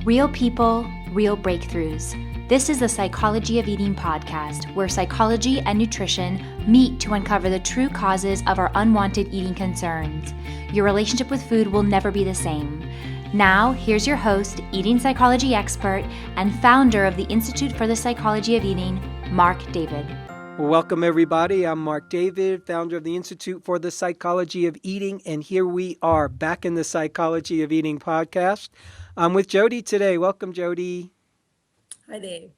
Real people, real breakthroughs. This is the Psychology of Eating podcast, where psychology and nutrition meet to uncover the true causes of our unwanted eating concerns. Your relationship with food will never be the same. Now, here's your host, eating psychology expert, and founder of the Institute for the Psychology of Eating, Marc David. Welcome, everybody. I'm Marc David, founder of the Institute for the Psychology of Eating, and here we are back in the Psychology of Eating podcast. I'm with Jody today. Welcome, Jody. Hi there.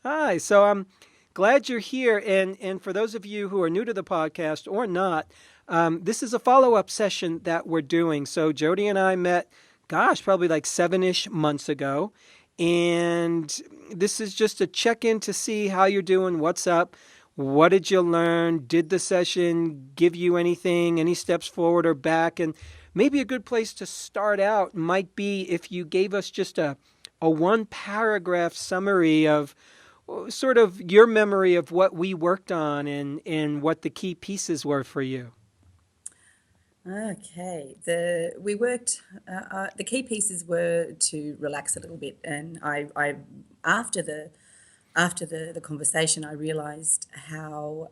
Hi. So I'm glad you're here. And for those of you who are new to the podcast or not, this is a follow-up session that we're doing. So Jody and I met, probably like 7-ish months ago. And this is just a check-in to see how you're doing, what's up, what did you learn, did the session give you anything, any steps forward or back? And maybe a good place to start out might be if you gave us just a one-paragraph summary of sort of your memory of what we worked on and what the key pieces were for you. Okay. The key pieces were to relax a little bit, and I after the conversation, I realized how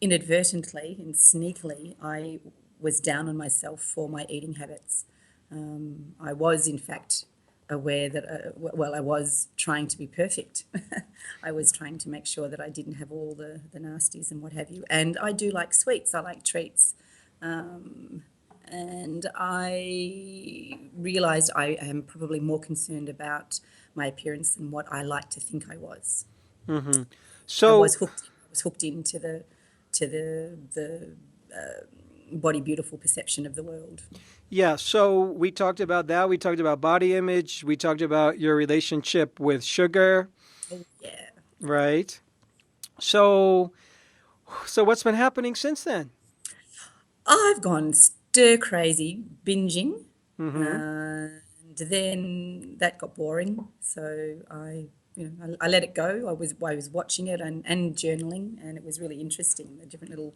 inadvertently and sneakily I was down on myself for my eating habits. I was, in fact, aware that, I was trying to be perfect. I was trying to make sure that I didn't have all the nasties and what have you. And I do like sweets. I like treats. And I realized I am probably more concerned about my appearance than what I like to think I was. Mm-hmm. So I was hooked into the body beautiful perception of the world. Yeah, so we talked about that. We talked about body image. We talked about your relationship with sugar. Oh, yeah. Right. So what's been happening since then? I've gone stir crazy binging, Mm-hmm. and then that got boring. So I let it go. I was watching it and journaling, and it was really interesting. The different little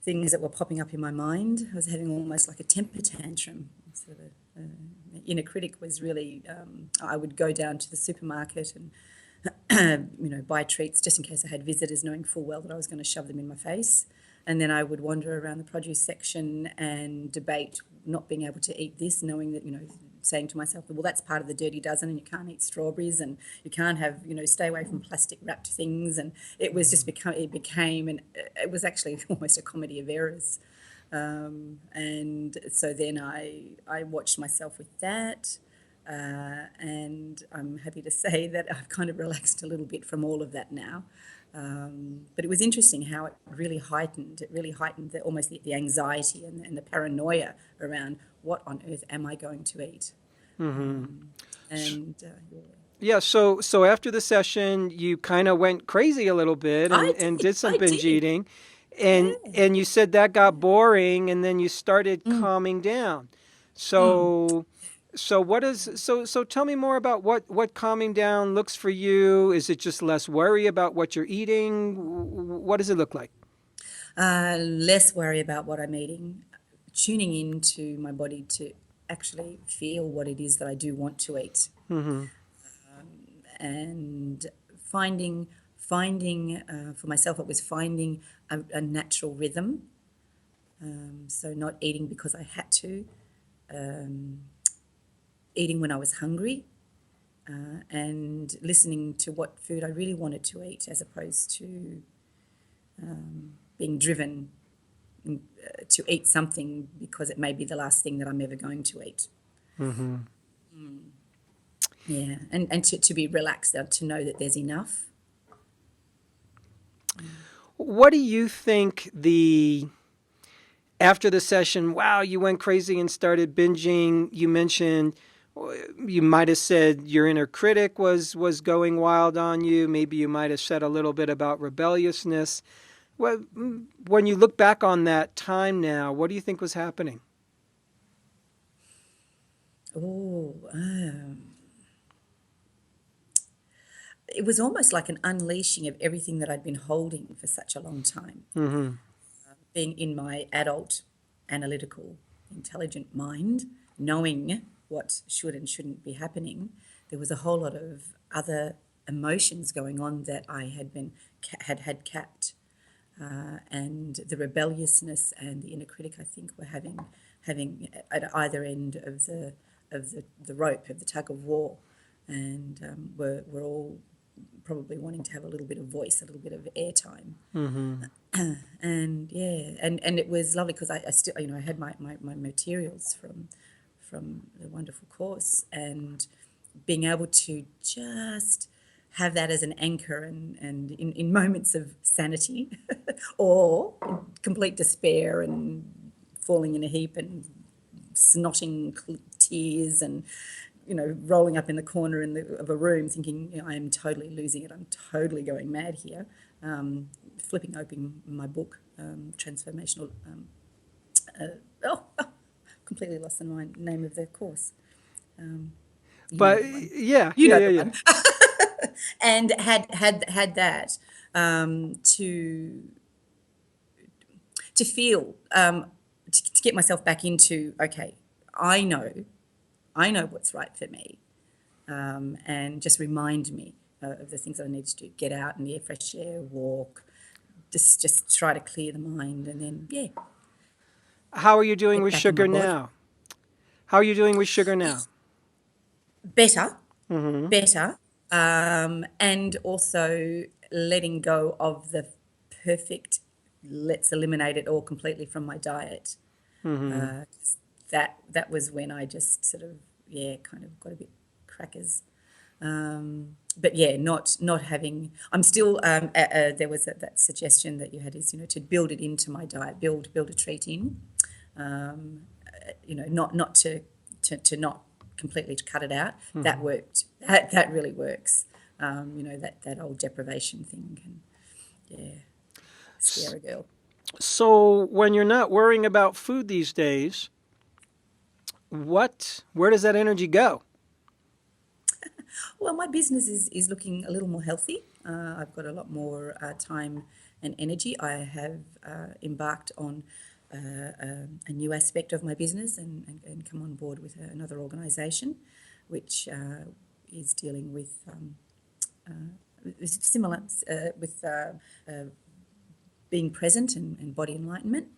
things that were popping up in my mind. I was having almost like a temper tantrum. So the inner critic was really. I would go down to the supermarket and buy treats just in case I had visitors, knowing full well that I was going to shove them in my face. And then I would wander around the produce section and debate not being able to eat this, knowing that, saying to myself, well, that's part of the dirty dozen, and you can't eat strawberries, and you can't have, stay away from plastic wrapped things. And it was just it was actually almost a comedy of errors. And so then I watched myself with that. And I'm happy to say that I've kind of relaxed a little bit from all of that now. But it was interesting how it really heightened almost the anxiety and the paranoia around what on earth am I going to eat. Mm-hmm. Yeah, so after the session, you kind of went crazy a little bit and did some binge eating. And you said that got boring, and then you started calming down. So tell me more about what calming down looks for you. Is it just less worry about what you're eating? What does it look like? Less worry about what I'm eating, tuning into my body to actually feel what it is that I do want to eat. Mm-hmm. And finding for myself, it was finding a natural rhythm. So not eating because I had to. Eating when I was hungry, and listening to what food I really wanted to eat, as opposed to being driven to eat something because it may be the last thing that I'm ever going to eat. Mm-hmm. Yeah, and to be relaxed, to know that there's enough. What do you think after the session, wow, you went crazy and started binging, you mentioned, you might have said your inner critic was going wild on you. Maybe you might have said a little bit about rebelliousness. When you look back on that time now, what do you think was happening? It was almost like an unleashing of everything that I'd been holding for such a long time. Mm-hmm. Being in my adult, analytical, intelligent mind, knowing what should and shouldn't be happening, there was a whole lot of other emotions going on that I had capped, and the rebelliousness and the inner critic, I think, were having at either end of the rope of the tug of war, and we're all probably wanting to have a little bit of voice, a little bit of airtime. And and it was lovely because I still, I had my materials from the wonderful course, and being able to just have that as an anchor, and in moments of sanity or complete despair and falling in a heap and snotting tears and rolling up in the corner of a room thinking, I am totally losing it, I'm totally going mad here, flipping open my book, transformational, completely lost the name of the course. But the one. And had that to feel, to get myself back into, okay, I know what's right for me, and just remind me of the things that I need to do. Get out in the air, fresh air, walk, just try to clear the mind, and then how are you doing get with back in my sugar body. now? How are you doing with sugar now? Better, and also letting go of the perfect, let's eliminate it all completely from my diet. That was when I just sort of kind of got a bit crackers. But not having. I'm still. There was that suggestion that you had, is to build it into my diet, build a treat in. Not to not completely to cut it out. That worked. That really works. That old deprivation thing can scare a girl. So when you're not worrying about food these days, where does that energy go? Well, my business is looking a little more healthy. I've got a lot more time and energy. I have embarked on a new aspect of my business, and come on board with another organisation, which is dealing with similar with being present and body enlightenment.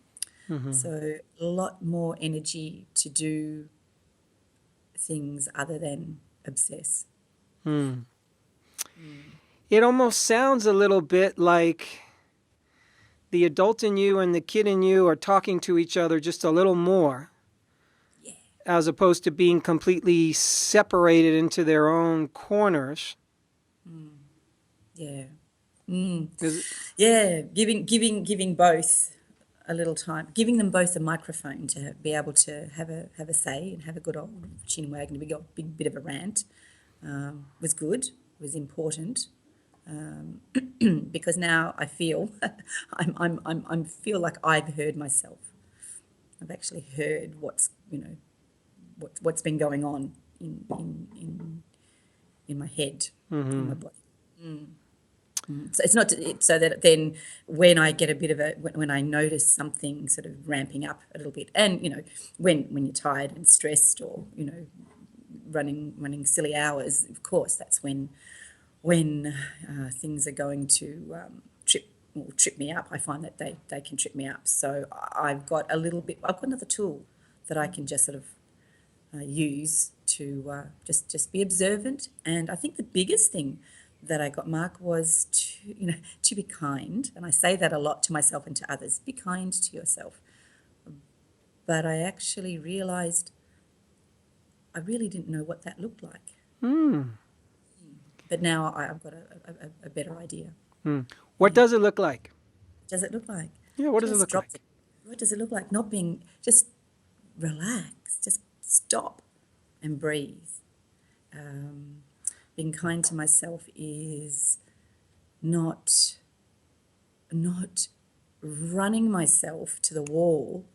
So a lot more energy to do things other than obsess. It almost sounds a little bit like the adult in you and the kid in you are talking to each other just a little more, as opposed to being completely separated into their own corners. Giving both a little time, giving them both a microphone to be able to have a say and have a good old chin wag and a big bit of a rant, was good, was important, because now I feel I feel like I've heard myself. I've actually heard what's been going on in my head, in my body. So it's not so that then when I get a bit of when I notice something sort of ramping up a little bit, and when you're tired and stressed, or running silly hours, of course that's when things are going to trip me up. I find that they can trip me up. So I've got another tool that I can just sort of use to just be observant. And I think the biggest thing that I got, Mark, was to be kind. And I say that a lot to myself and to others. Be kind to yourself. But I actually realised I really didn't know what that looked like. But now I've got a better idea. What does it look like? What does it look like? Yeah, what does it look like? What does it look like? Not being, just relax, just stop and breathe. Being kind to myself is not running myself to the wall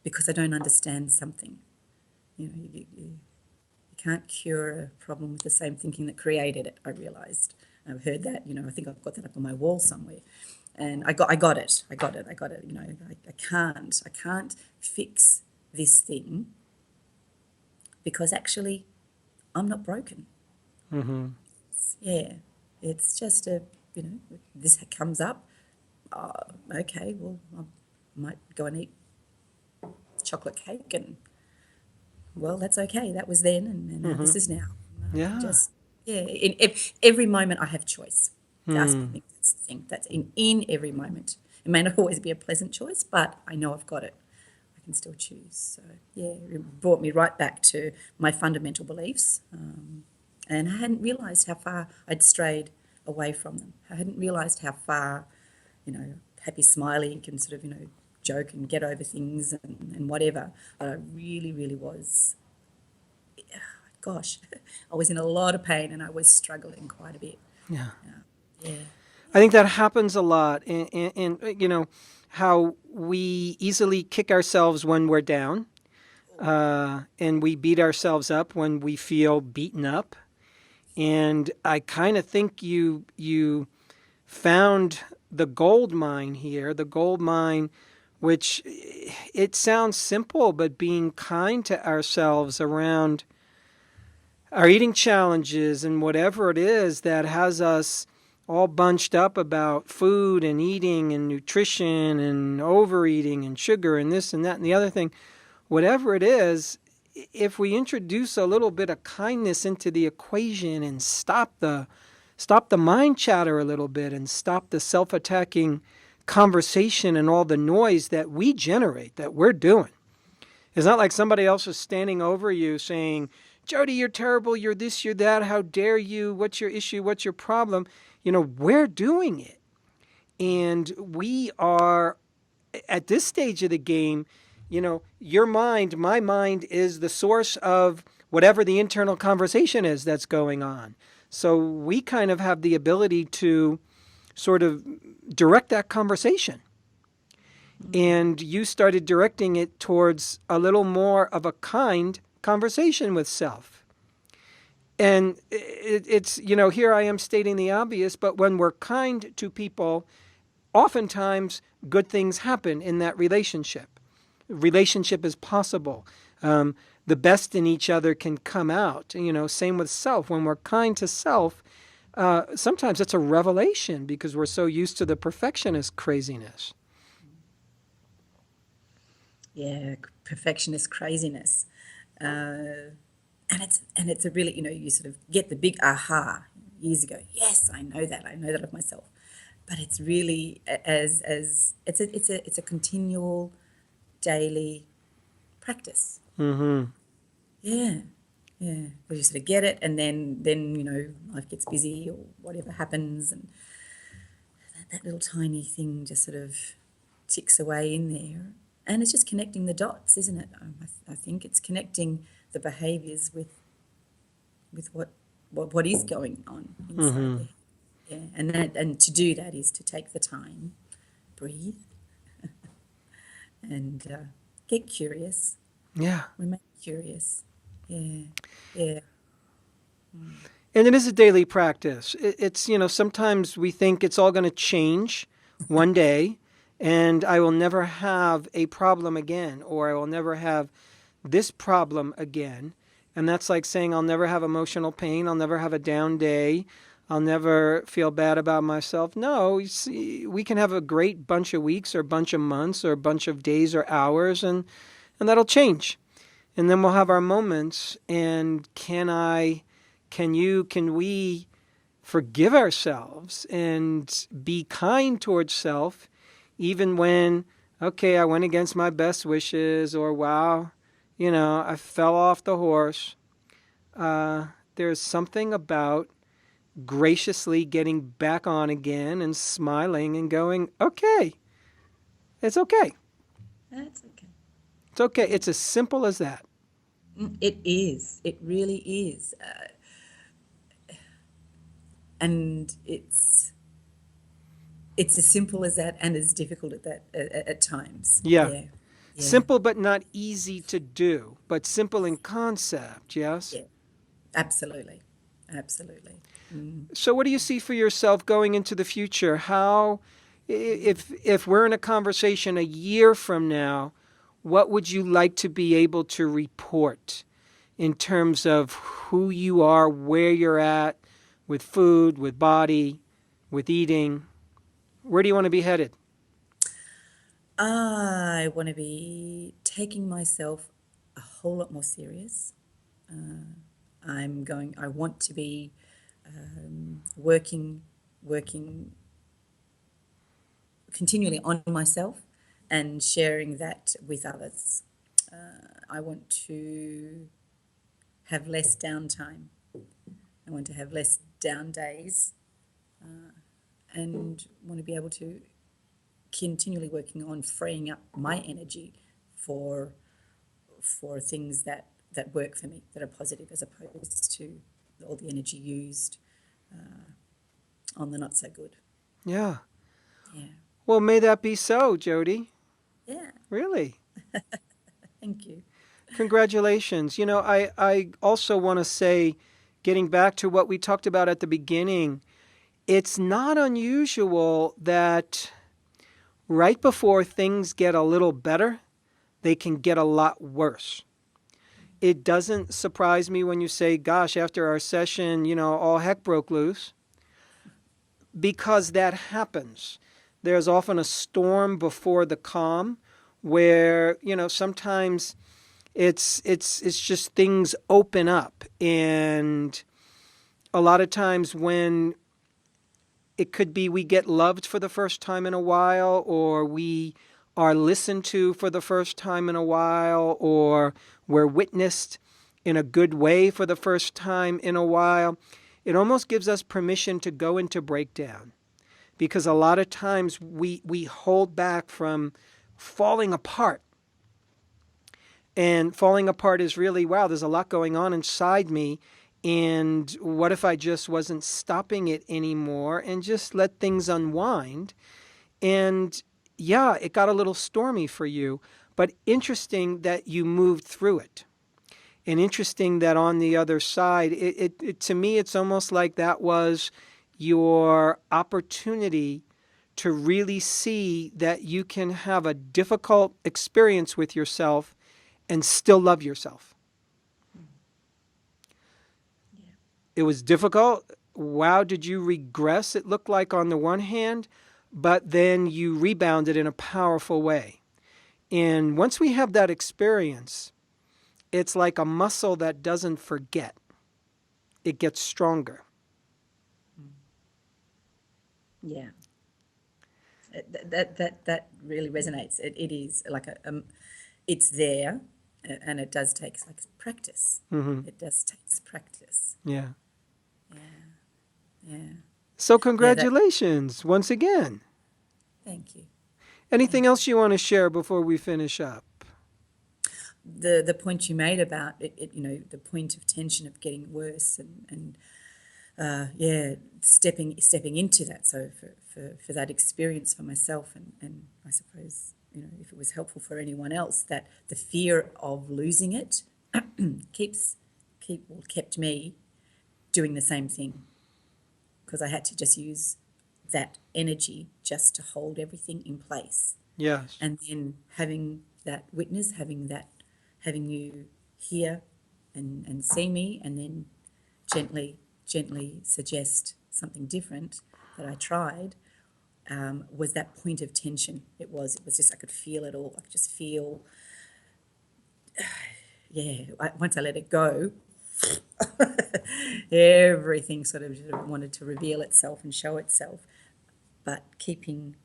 because I don't understand something. You can't cure a problem with the same thinking that created it, I realised. I've heard that, I think I've got that up on my wall somewhere. And I got it. I can't fix this thing because actually I'm not broken. Mm-hmm. Yeah, it's just this comes up. Okay, well, I might go and eat chocolate cake, and well, that's okay. That was then, and this is now. Yeah. Every moment I have choice. That's Hmm. I think that's the thing. That's in every moment. It may not always be a pleasant choice, but I know I've got it. I can still choose. So yeah, it brought me right back to my fundamental beliefs, and I hadn't realised how far I'd strayed away from them. I hadn't realised how far, happy, smiley, can sort of joke and get over things and whatever. But I really, really was. Gosh, I was in a lot of pain and I was struggling quite a bit. Yeah. Yeah. I think that happens a lot in how we easily kick ourselves when we're down, and we beat ourselves up when we feel beaten up. And I kind of think you found the gold mine here, the gold mine, which it sounds simple, but being kind to ourselves around our eating challenges and whatever it is that has us all bunched up about food and eating and nutrition and overeating and sugar and this and that and the other thing, whatever it is, if we introduce a little bit of kindness into the equation and stop the mind chatter a little bit and stop the self-attacking conversation and all the noise that we generate, that we're doing. It's not like somebody else is standing over you saying, Jody, you're terrible, you're this, you're that, how dare you, what's your issue, what's your problem? We're doing it. And we are, at this stage of the game, your mind, my mind is the source of whatever the internal conversation is that's going on. So we kind of have the ability to sort of direct that conversation. And you started directing it towards a little more of a kind conversation with self. And it's, here I am stating the obvious, but when we're kind to people, oftentimes good things happen in that relationship. Relationship is possible. The best in each other can come out. Same with self. When we're kind to self, sometimes it's a revelation because we're so used to the perfectionist craziness. Yeah, perfectionist craziness. And it's a really, you sort of get the big aha years ago. Yes, I know that of myself. But it's really as it's a continual daily practice. Mm-hmm. Yeah. Where you sort of get it, and then life gets busy or whatever happens, and that little tiny thing just sort of ticks away in there. And it's just connecting the dots, isn't it? I think it's connecting the behaviours with what is going on inside there. Yeah, and to do that is to take the time, breathe, and get curious. Yeah. Remain curious. Yeah. Mm. And it is a daily practice. It's, sometimes we think it's all going to change one day and I will never have a problem again, or I will never have this problem again. And that's like saying I'll never have emotional pain, I'll never have a down day, I'll never feel bad about myself. No, you see, we can have a great bunch of weeks or bunch of months or a bunch of days or hours, and that'll change. And then we'll have our moments, and can we forgive ourselves and be kind towards self, even when, okay, I went against my best wishes, or wow, I fell off the horse. There's something about graciously getting back on again and smiling and going, okay, it's okay. That's okay. It's okay. It's as simple as that. It is. It really is. And it's as simple as that, and as difficult at times. Yeah. Simple but not easy to do, but simple in concept, yes? Yeah, absolutely. So what do you see for yourself going into the future? How, if we're in a conversation a year from now, what would you like to be able to report? in terms of who you are, where you're at with food, with body, with eating? Where do you want to be headed? I want to be taking myself a whole lot more serious. I want to be working continually on myself and sharing that with others. I want to have less downtime. I want to have less down days, and want to be able to continually working on freeing up my energy for things that work for me, that are positive, as opposed to all the energy used on the not so good. Yeah. Yeah. Well, may that be so, Jody. Yeah. Really. Thank you. Congratulations. I also want to say, getting back to what we talked about at the beginning, it's not unusual that right before things get a little better, they can get a lot worse. It doesn't surprise me when you say, gosh, after our session, all heck broke loose, because that happens. There's often a storm before the calm where, sometimes it's just things open up. And a lot of times when it could be we get loved for the first time in a while, or we are listened to for the first time in a while, or we're witnessed in a good way for the first time in a while, it almost gives us permission to go into breakdown. Because a lot of times we hold back from falling apart. And falling apart is really, wow, there's a lot going on inside me. And what if I just wasn't stopping it anymore and just let things unwind? And yeah, it got a little stormy for you, but interesting that you moved through it. And interesting that on the other side, it to me, it's almost like that was your opportunity to really see that you can have a difficult experience with yourself and still love yourself. Yeah. It was difficult. Wow, did you regress, it looked like, on the one hand, but then you rebounded in a powerful way. And once we have that experience, it's like a muscle that doesn't forget. It gets stronger. Yeah. That really resonates. It is like it's there, and it does take like practice. Mm-hmm. It does take practice. Yeah. Yeah. Yeah. So congratulations once again. Thank you. Anything else you want to share before we finish up? The point you made about it, the point of tension of getting worse, and stepping into that. So for that experience for myself, and I suppose, if it was helpful for anyone else, that the fear of losing it kept me doing the same thing, because I had to just use that energy just to hold everything in place. Yes. And then having that witness, having you hear and see me, and then gently suggest something different that I tried, was that point of tension. It was just, I could feel it all. I could just feel, once I let it go, everything sort of wanted to reveal itself and show itself. But keeping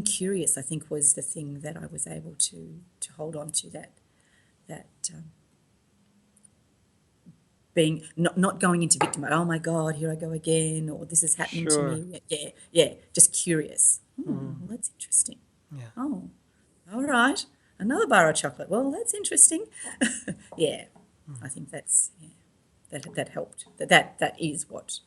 curious, I think, was the thing that I was able to hold on to, that being not going into victim mode. Oh my God, here I go again, or this is happening to me. Yeah, just curious. Well, that's interesting. Yeah. Oh, all right, another bar of chocolate. Well, that's interesting. Yeah, I think that's that helped. That is what,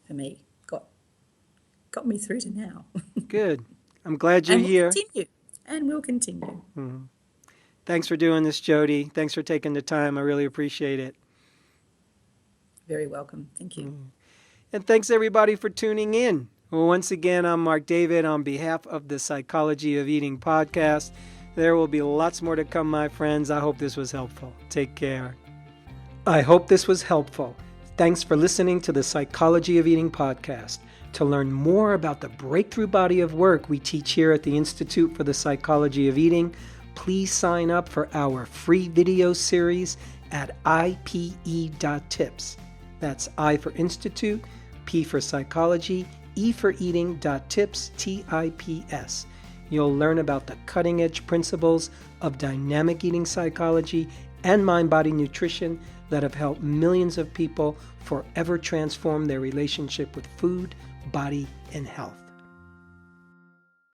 for me, got me through to now. Good. I'm glad you're here. And we'll continue. Mm-hmm. Thanks for doing this, Jody. Thanks for taking the time. I really appreciate it. Very welcome. Thank you. Mm-hmm. And thanks, everybody, for tuning in. Well, once again, I'm Marc David on behalf of the Psychology of Eating podcast. There will be lots more to come, my friends. I hope this was helpful. Take care. I hope this was helpful. Thanks for listening to the Psychology of Eating podcast. To learn more about the breakthrough body of work we teach here at the Institute for the Psychology of Eating, please sign up for our free video series at ipe.tips. That's I for Institute, P for Psychology, E for Eating.tips, TIPS. You'll learn about the cutting-edge principles of dynamic eating psychology and mind-body nutrition that have helped millions of people forever transform their relationship with food, body, and health.